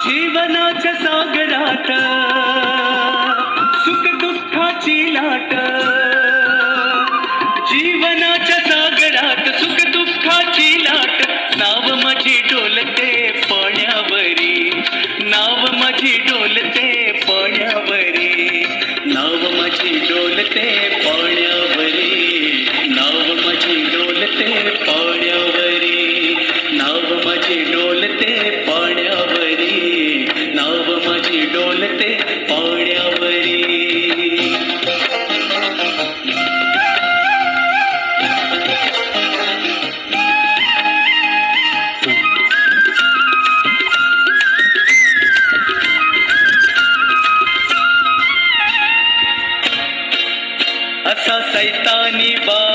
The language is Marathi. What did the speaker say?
जीवनाच्या सागरात सुख दुःखाची लाट, जीवनाच्या सागरात सुख दुःखाची लाट, नाव माझी डोलते पाण्यावरी, नाव माझी डोलते पाण्यावरी, नाव माझी डोलते पाण्यावरी, नाव माझी डोलते पाण्यावरी, नाव माझी डोलते पाण्यावरी, नाव माझी डोलते पाण्यावरी. असा सैतानी बा